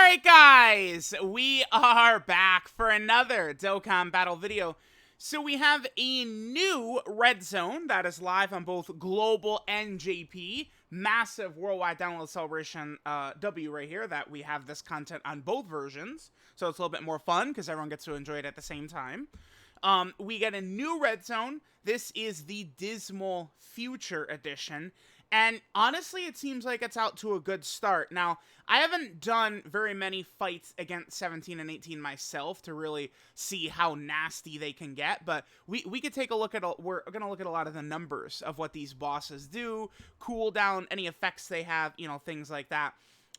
Alright guys, we are back for another Dokkan battle video. So we have a new red zone that is live on both global and JP. Massive worldwide download celebration W right here that we have this content on both versions. So it's a little bit more fun because everyone gets to enjoy it at the same time. We get a new red zone. This is the DISMAL Future Edition. And honestly, it seems like it's out to a good start. Now, I haven't done very many fights against 17 and 18 myself to really see how nasty they can get, but we could take a look at, we're going to look at a lot of the numbers of what these bosses do, cooldown, any effects they have, you know, things like that.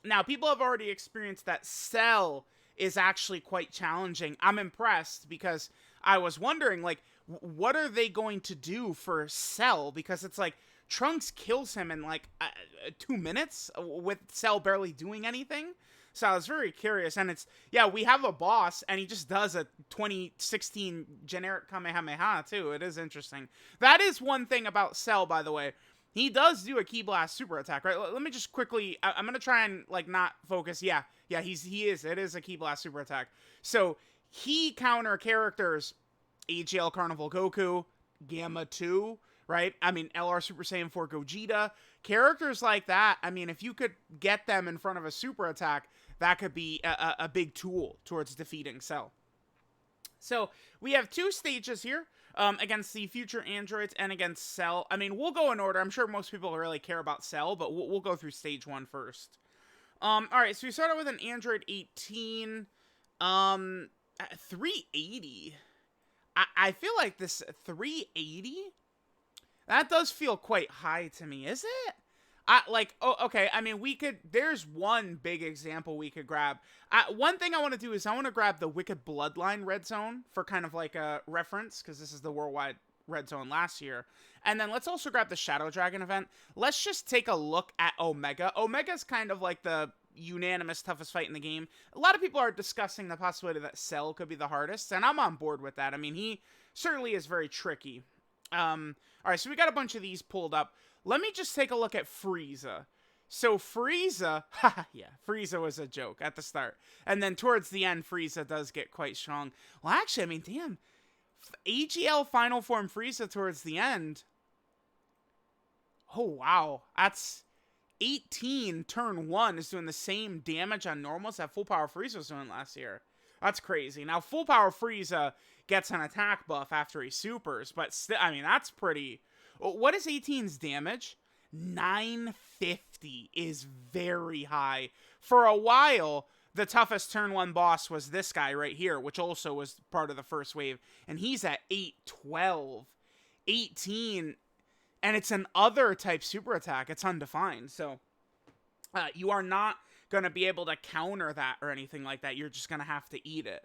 Now, people have already experienced that Cell is actually quite challenging. I'm impressed because I was wondering, like, what are they going to do for Cell? Because it's like, Trunks kills him in like 2 minutes with Cell barely doing anything. So I was very curious. And it's, yeah, we have a boss and he just does a 2016 generic Kamehameha too. It is interesting. That is one thing about Cell, by the way. He does do a Ki Blast super attack, right? Let me just quickly, I'm going to try and like not focus. Yeah, it is a Ki Blast super attack. So he counter characters, AGL Carnival Goku, Gamma 2, right? I mean, LR Super Saiyan 4 Gogeta, characters like that. I mean, if you could get them in front of a super attack, that could be a big tool towards defeating Cell. So we have 2 stages here against the future androids and against Cell. I mean, we'll go in order. I'm sure most people really care about Cell, but we'll go through stage 1 first. All right, so we start out with an Android 18, 380. I feel like this 380. That does feel quite high to me, is it? Okay, I mean, there's one big example we could grab. One thing I want to do is I want to grab the Wicked Bloodline Red Zone for kind of like a reference, because this is the worldwide Red Zone last year. And then let's also grab the Shadow Dragon event. Let's just take a look at Omega. Omega's kind of like the unanimous toughest fight in the game. A lot of people are discussing the possibility that Cell could be the hardest, and I'm on board with that. I mean, he certainly is very tricky. Alright, so we got a bunch of these pulled up. Let me just take a look at Frieza. So Frieza, yeah, Frieza was a joke at the start. And then towards the end, Frieza does get quite strong. Well, actually, I mean, damn. AGL Final Form Frieza towards the end. Oh, wow. That's 18 turn 1 is doing the same damage on normals that Full Power Frieza was doing last year. That's crazy. Now, Full Power Frieza gets an attack buff after he supers, but still, I mean, that's pretty... What is 18's damage? 950 is very high. For a while, the toughest turn 1 boss was this guy right here, which also was part of the first wave, and he's at 812. 18, and it's an other type super attack. It's undefined, so you are not going to be able to counter that or anything like that. You're just going to have to eat it.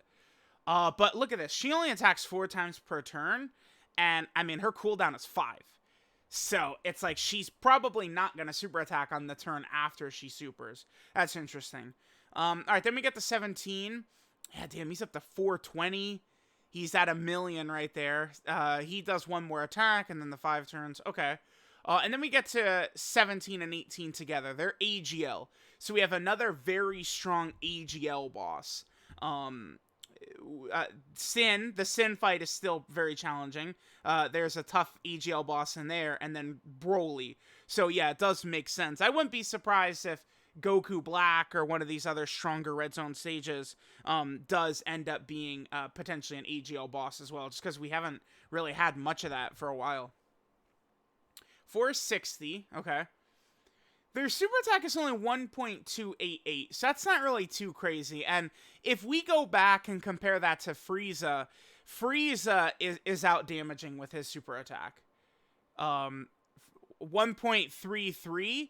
But look at this. She only attacks 4 times per turn, and, I mean, her cooldown is 5. So, it's like she's probably not going to super attack on the turn after she supers. That's interesting. Alright, then we get the 17. Yeah, damn, he's up to 420. He's at 1,000,000 right there. He does 1 more attack, and then the 5 turns. Okay. And then we get to 17 and 18 together. They're AGL. So we have another very strong AGL boss. The Sin fight is still very challenging. There's a tough AGL boss in there, and then Broly. So yeah, it does make sense. I wouldn't be surprised if Goku Black or one of these other stronger Red Zone stages does end up being potentially an AGL boss as well, just because we haven't really had much of that for a while. 460, okay. Their super attack is only 1.288, so that's not really too crazy. And if we go back and compare that to Frieza, Frieza is out damaging with his super attack. 1.33,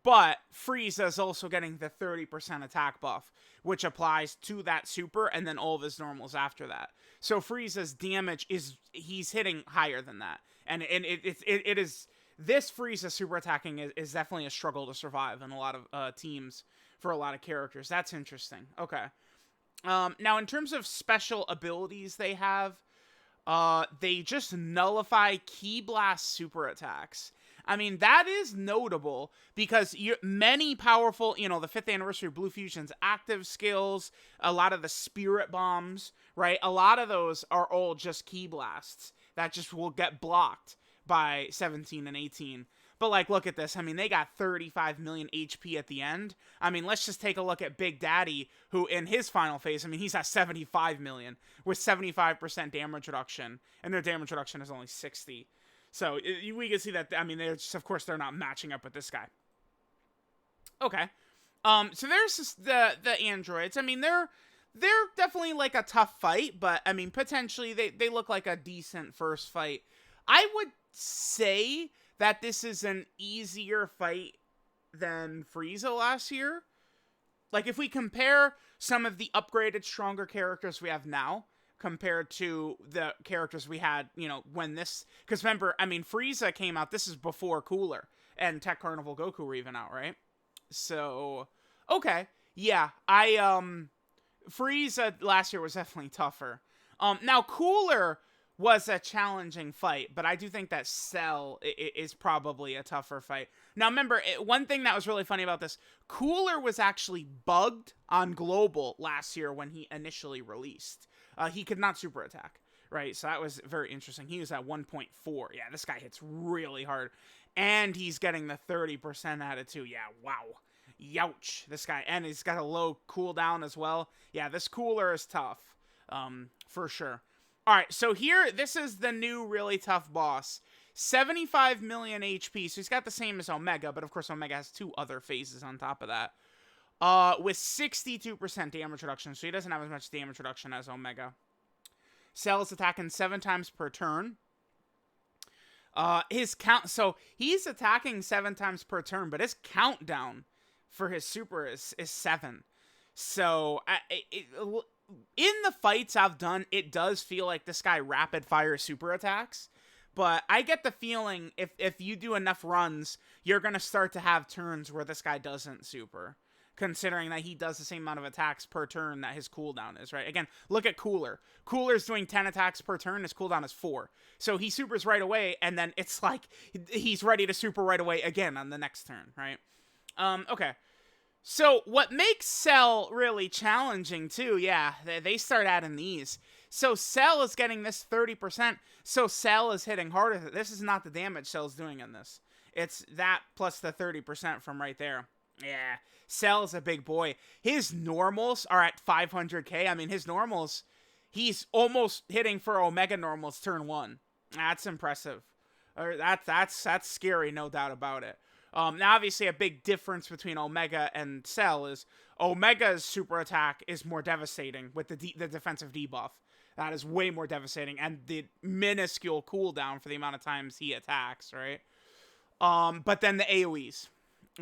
but Frieza is also getting the 30% attack buff, which applies to that super and then all of his normals after that. So Frieza's damage he's hitting higher than that. And it is... This Frieza super attacking is definitely a struggle to survive in a lot of teams for a lot of characters. That's interesting. Okay. Now, in terms of special abilities they have, they just nullify Ki Blast super attacks. I mean, that is notable because many powerful, the 5th anniversary Blue Fusion's active skills, a lot of the spirit bombs, right? A lot of those are all just key blasts that just will get blocked by 17 and 18. But, like, look at this. I mean, they got 35 million HP at the end. I mean, let's just take a look at Big Daddy, who in his final phase, I mean, he's at 75 million with 75% damage reduction, and their damage reduction is only 60. So, we can see that, I mean, of course, they're not matching up with this guy. Okay. So there's just the androids. I mean, they're definitely, like, a tough fight, but, I mean, potentially, they look like a decent first fight. I would say that this is an easier fight than Frieza last year. Like, if we compare some of the upgraded, stronger characters we have now compared to the characters we had, when this... Because remember, I mean, Frieza came out, this is before Cooler, and Tech Carnival Goku were even out, right? So, okay. Yeah, Frieza last year was definitely tougher. Now, Cooler was a challenging fight, but I do think that Cell is probably a tougher fight. Now, remember, one thing that was really funny about this, Cooler was actually bugged on Global last year when he initially released. He could not super attack, right? So that was very interesting. He was at 1.4. Yeah, this guy hits really hard. And he's getting the 30% added too. Yeah, wow. Youch, this guy. And he's got a low cooldown as well. Yeah, this Cooler is tough, for sure. Alright, so here, this is the new really tough boss. 75 million HP, so he's got the same as Omega, but of course Omega has 2 other phases on top of that. With 62% damage reduction, so he doesn't have as much damage reduction as Omega. Cell is attacking 7 times per turn. His count, so he's attacking 7 times per turn, but his countdown for his super is 7. So, in the fights I've done, it does feel like this guy rapid fire super attacks, but I get the feeling if you do enough runs, you're going to start to have turns where this guy doesn't super, considering that he does the same amount of attacks per turn that his cooldown is, right? Again, look at Cooler. Cooler's doing 10 attacks per turn, his cooldown is 4. So he supers right away, and then it's like he's ready to super right away again on the next turn, right? Okay. So, what makes Cell really challenging, too, yeah, they start adding these. So, Cell is getting this 30%, so Cell is hitting harder. This is not the damage Cell's doing in this. It's that plus the 30% from right there. Yeah, Cell's a big boy. His normals are at 500k. I mean, his normals, he's almost hitting for Omega normals turn 1. That's impressive. That's scary, no doubt about it. Now, obviously, a big difference between Omega and Cell is Omega's super attack is more devastating with the defensive debuff. That is way more devastating, and the minuscule cooldown for the amount of times he attacks, right? But then the AoEs,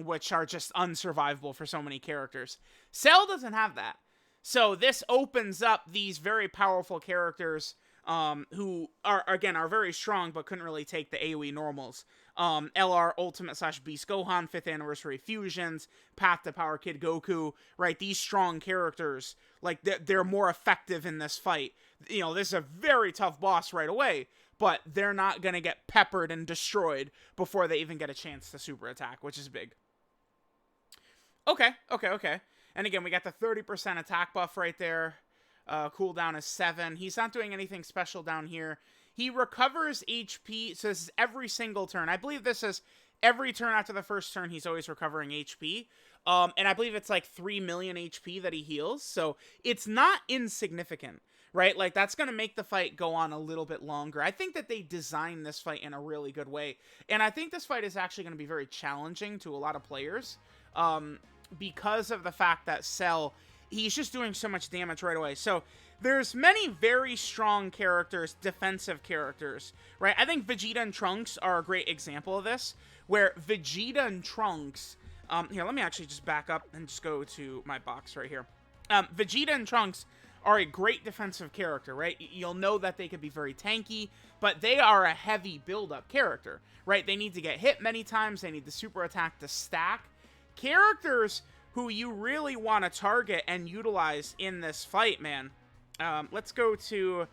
which are just unsurvivable for so many characters. Cell doesn't have that. So this opens up these very powerful characters who are very strong but couldn't really take the AoE normals. LR Ultimate / Beast Gohan, 5th Anniversary Fusions, Path to Power Kid Goku, right? These strong characters, like, they're more effective in this fight. This is a very tough boss right away, but they're not going to get peppered and destroyed before they even get a chance to super attack, which is big. Okay. And again, we got the 30% attack buff right there. Cooldown is 7. He's not doing anything special down here. He recovers HP, so this is every single turn. I believe this is every turn after the first turn, he's always recovering HP. And I believe it's like 3 million HP that he heals, so it's not insignificant, right? Like, that's going to make the fight go on a little bit longer. I think that they designed this fight in a really good way, and I think this fight is actually going to be very challenging to a lot of players, because of the fact that Cell, he's just doing so much damage right away. So there's many very strong characters, defensive characters, right? I think Vegeta and Trunks are a great example of this, where Vegeta and Trunks, here, let me actually just back up and just go to my box right here. Vegeta and Trunks are a great defensive character, right? You'll know that they could be very tanky, but they are a heavy build-up character, right? They need to get hit many times, they need the super attack to stack. Characters who you really want to target and utilize in this fight, man. Let's go to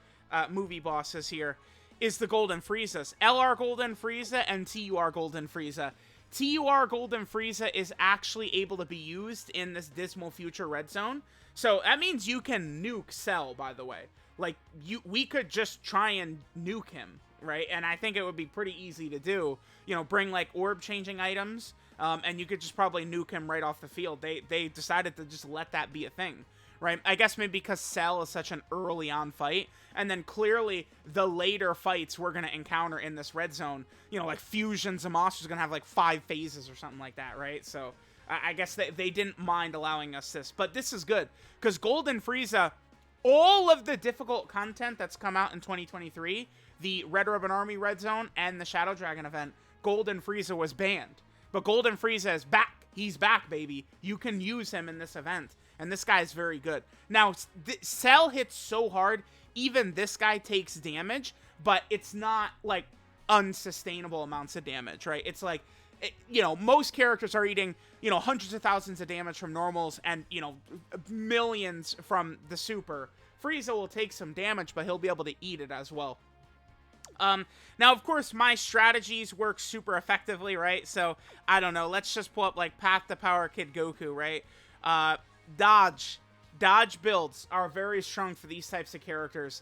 movie bosses here. is the Golden Friezas. LR Golden Frieza and TUR Golden Frieza. TUR Golden Frieza is actually able to be used in this Dismal Future Red Zone. So that means you can nuke Cell, by the way. Like, we could just try and nuke him, right? And I think it would be pretty easy to do. You know, bring, like, orb-changing items, and you could just probably nuke him right off the field. They decided to just let that be a thing, right? I guess maybe because Cell is such an early-on fight, and then clearly the later fights we're going to encounter in this red zone, you know, like Fusion Zamasu is going to have, like, 5 phases or something like that, right? So I guess they didn't mind allowing us this. But this is good, because Golden Frieza, all of the difficult content that's come out in 2023, the Red Ribbon Army Red Zone and the Shadow Dragon event, Golden Frieza was banned. But Golden Frieza is back. He's back, baby. You can use him in this event. And this guy is very good. Now, Cell hits so hard, even this guy takes damage, but it's not, like, unsustainable amounts of damage, right? It's like, you know, most characters are eating, you know, hundreds of thousands of damage from normals and, you know, millions from the super. Frieza will take some damage, but he'll be able to eat it as well. Now, of course, my strategies work super effectively, right? So, I don't know, let's just pull up, like, Path to Power Kid Goku, right? Dodge builds are very strong for these types of characters.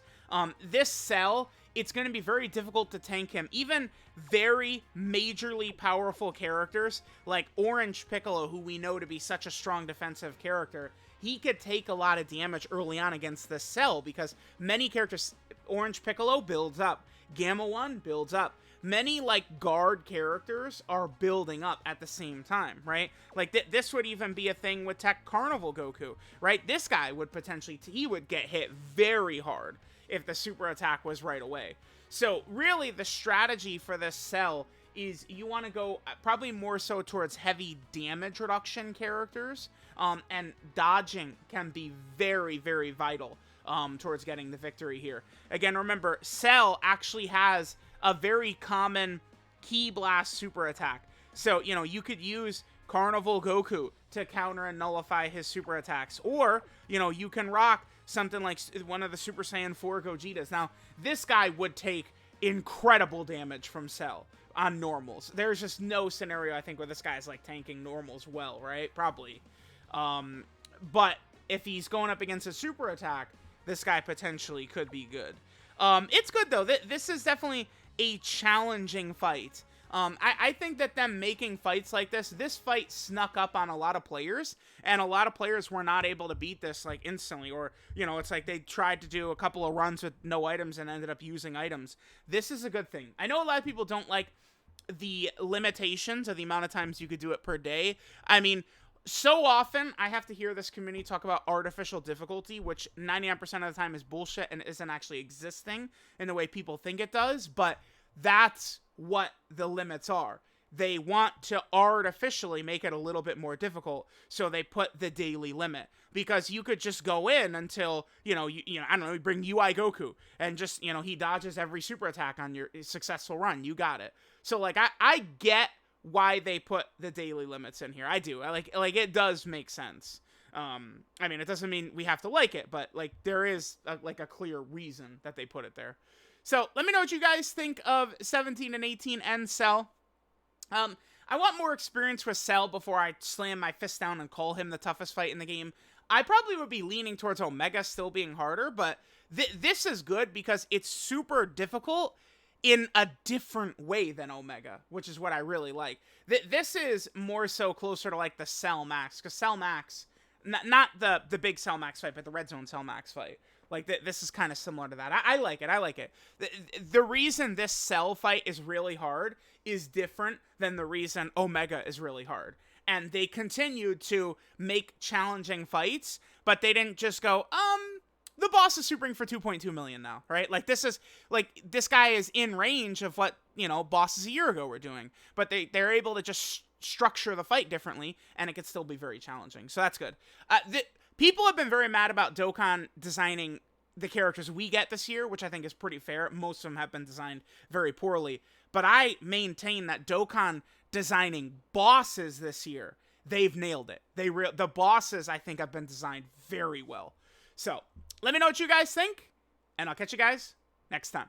This Cell, it's going to be very difficult to tank him. Even very majorly powerful characters, like Orange Piccolo, who we know to be such a strong defensive character, he could take a lot of damage early on against this Cell, because many characters, Orange Piccolo builds up, Gamma 1 builds up. Many, like, guard characters are building up at the same time, right? Like, this would even be a thing with Tech Carnival Goku, right? This guy would potentially, he would get hit very hard if the super attack was right away. So, really, the strategy for this Cell is you want to go probably more so towards heavy damage reduction characters, and dodging can be very, very vital towards getting the victory here. Again, remember, Cell actually has a very common Ki Blast super attack. So, you know, you could use Carnival Goku to counter and nullify his super attacks. Or, you know, you can rock something like one of the Super Saiyan 4 Gogetas. Now, this guy would take incredible damage from Cell on normals. There's just no scenario, I think, where this guy's, like, tanking normals well, right? Probably. But if he's going up against a super attack, this guy potentially could be good. It's good, though. This is definitely a challenging fight. I think that them making fights like this fight snuck up on a lot of players, and a lot of players were not able to beat this, like, instantly, or, you know, it's like they tried to do a couple of runs with no items and ended up using items. This is a good thing. I know a lot of people don't like the limitations of the amount of times you could do it per day. I mean, so often I have to hear this community talk about artificial difficulty, which 99% of the time is bullshit and isn't actually existing in the way people think it does, but that's what the limits are. They want to artificially make it a little bit more difficult, so they put the daily limit. Because you could just go in until, you know, I don't know, you bring UI Goku, and just, you know, he dodges every super attack on your successful run. You got it. So, like, I get why they put the daily limits in here. I do. I like it does make sense. I mean, it doesn't mean we have to like it, but, like, there is a clear reason that they put it there. So let me know what you guys think of 17 and 18 and Cell. I want more experience with Cell before I slam my fist down and call him the toughest fight in the game. I probably would be leaning towards Omega still being harder, but this is good because it's super difficult in a different way than Omega, which is what I really like. This is more so closer to, like, the Cell Max, because Cell Max, not the big Cell Max fight, but the Red Zone Cell Max fight. Like, this is kind of similar to that. I like it. I like it. The reason this Cell fight is really hard is different than the reason Omega is really hard. And they continued to make challenging fights, but they didn't just go, the boss is supering for 2.2 million now, right? Like, this is, like, this guy is in range of what, you know, bosses a year ago were doing. But they're able to just structure the fight differently, and it could still be very challenging. So that's good. People have been very mad about Dokkan designing the characters we get this year, which I think is pretty fair. Most of them have been designed very poorly. But I maintain that Dokkan designing bosses this year, they've nailed it. The bosses, I think, have been designed very well. So, let me know what you guys think, and I'll catch you guys next time.